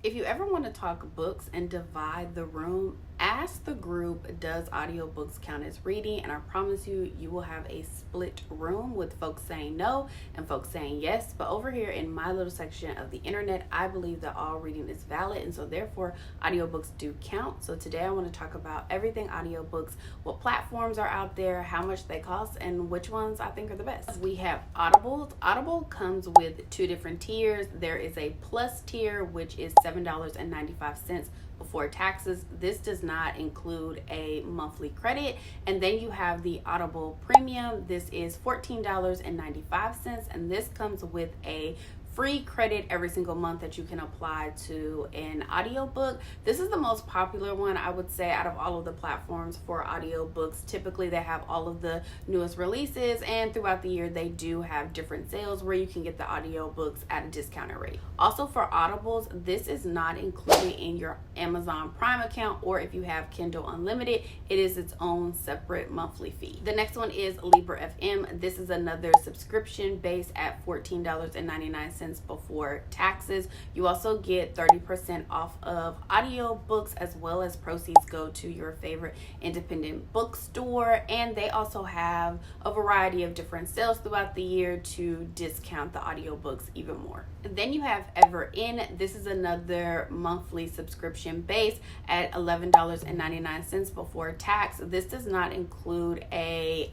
If you ever want to talk books and divide the room, ask the group, does audiobooks count as reading? And I promise you, you will have a split room with folks saying no and folks saying yes. But over here in my little section of the internet, I believe that all reading is valid, and so therefore audiobooks do count. So today I want to talk about everything audiobooks, what platforms are out there, how much they cost, and which ones I think are the best. We have Audible. Audible comes with two different tiers. There is a plus tier, which is $7.95 before taxes. This does not include a monthly credit. And then you have the Audible Premium. This is $14.95, and this comes with a free credit every single month that you can apply to an audiobook. This is the most popular one, I would say, out of all of the platforms for audiobooks. Typically they have all of the newest releases, and throughout the year they do have different sales where you can get the audiobooks at a discounted rate. Also for Audibles, this is not included in your Amazon Prime account, or if you have Kindle Unlimited, it is its own separate monthly fee. The next one is Libby FM. This is another subscription based at $14.99 before taxes. You also get 30% off of audiobooks, as well as proceeds go to your favorite independent bookstore. And they also have a variety of different sales throughout the year to discount the audiobooks even more. And then you have Everin. This is another monthly subscription base at $11.99 before tax. This does not include a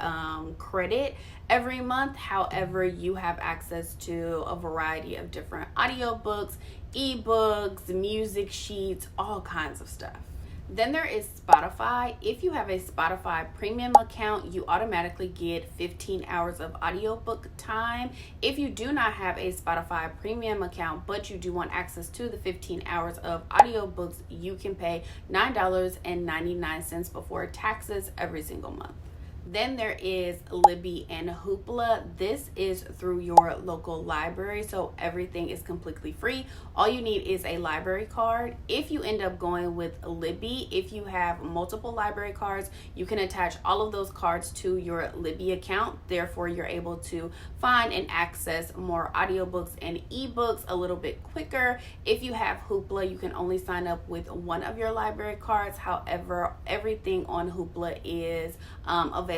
credit every month. However, you have access to a variety of different audiobooks, ebooks, music sheets, all kinds of stuff. Then there is Spotify. If you have a Spotify premium account, you automatically get 15 hours of audiobook time. If you do not have a Spotify premium account, but you do want access to the 15 hours of audiobooks, you can pay $9.99 before taxes every single month. Then there is Libby and Hoopla. This is through your local library, so everything is completely free. All you need is a library card. If you end up going with Libby, if you have multiple library cards, you can attach all of those cards to your Libby account. Therefore, you're able to find and access more audiobooks and ebooks a little bit quicker. If you have Hoopla, you can only sign up with one of your library cards. However, everything on Hoopla is available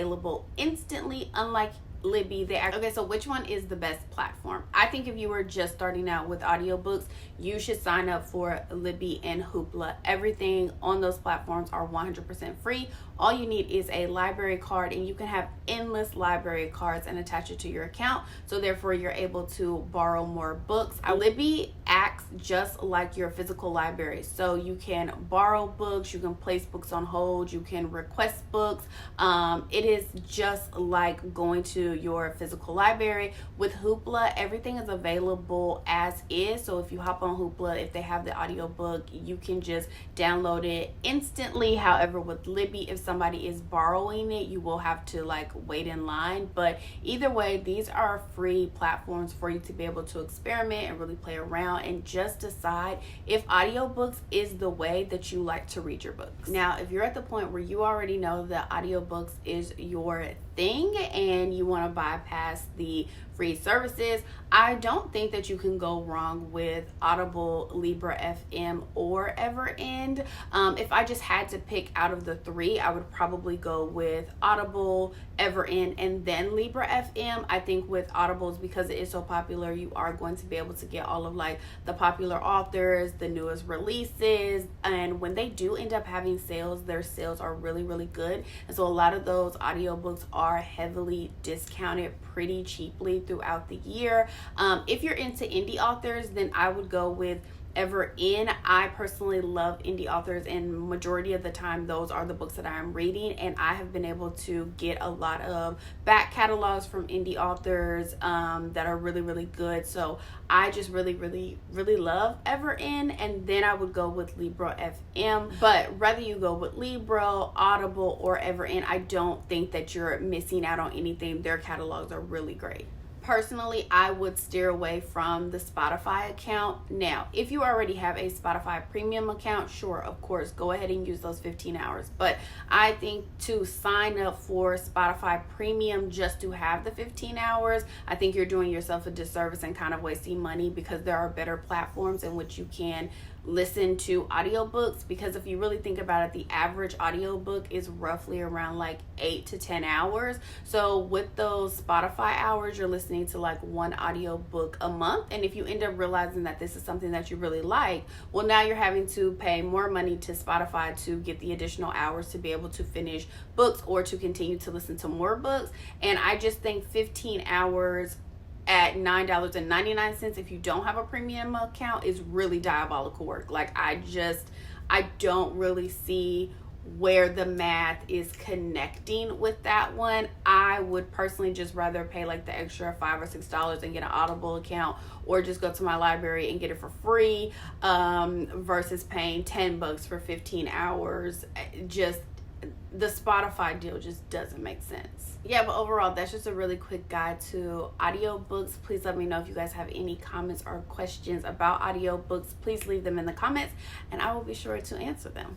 instantly, unlike Libby. Okay, so which one is the best platform? I think if you were just starting out with audiobooks, you should sign up for Libby and Hoopla. Everything on those platforms are 100% free. All you need is a library card, and you can have endless library cards and attach it to your account, so therefore you're able to borrow more books. Libby acts just like your physical library, so you can borrow books, you can place books on hold, you can request books. It is just like going to your physical library. With Hoopla, everything is available as is, so if you hop on Hoopla, if they have the audiobook, you can just download it instantly. However, with Libby, if somebody is borrowing it, you will have to wait in line. But either way, these are free platforms for you to be able to experiment and really play around and just decide if audiobooks is the way that you like to read your books. Now, if you're at the point where you already know that audiobooks is your thing and you want to bypass the free services, I don't think that you can go wrong with Audible, Libby FM, or Everin. If I just had to pick out of the three, I would probably go with Audible, Everin, and then Libby FM. I think with Audibles, because it is so popular, you are going to be able to get all of the popular authors, the newest releases, and when they do end up having sales, their sales are really, really good. And so a lot of those audiobooks are heavily discounted pretty cheaply throughout the year. If you're into indie authors, then I would go with Everin. I personally love indie authors, and majority of the time those are the books that I'm reading, and I have been able to get a lot of back catalogs from indie authors that are really, really good. So I just really, really, really love Everin, and then I would go with Libby FM. But whether you go with Libby, Audible, or Everin, I don't think that you're missing out on anything. Their catalogs are really great. Personally, I would steer away from the Spotify account. Now, if you already have a Spotify premium account, sure, of course, go ahead and use those 15 hours. But I think to sign up for Spotify premium just to have the 15 hours, I think you're doing yourself a disservice and kind of wasting money, because there are better platforms in which you can listen to audiobooks, because if you really think about it, the average audiobook is roughly around like 8 to 10 hours. So with those Spotify hours, you're listening to like one audiobook a month. And if you end up realizing that this is something that you really like, well, now you're having to pay more money to Spotify to get the additional hours to be able to finish books or to continue to listen to more books. And I just think 15 hours at $9.99, if you don't have a premium account, is really diabolical work. Like, I don't really see where the math is connecting with that one. I would personally just rather pay like the extra $5 or $6 and get an Audible account, or just go to my library and get it for free, versus paying $10 for 15 hours. Just the Spotify deal just doesn't make sense. Yeah, but overall, that's just a really quick guide to audiobooks. Please let me know if you guys have any comments or questions about audiobooks. Please leave them in the comments and I will be sure to answer them.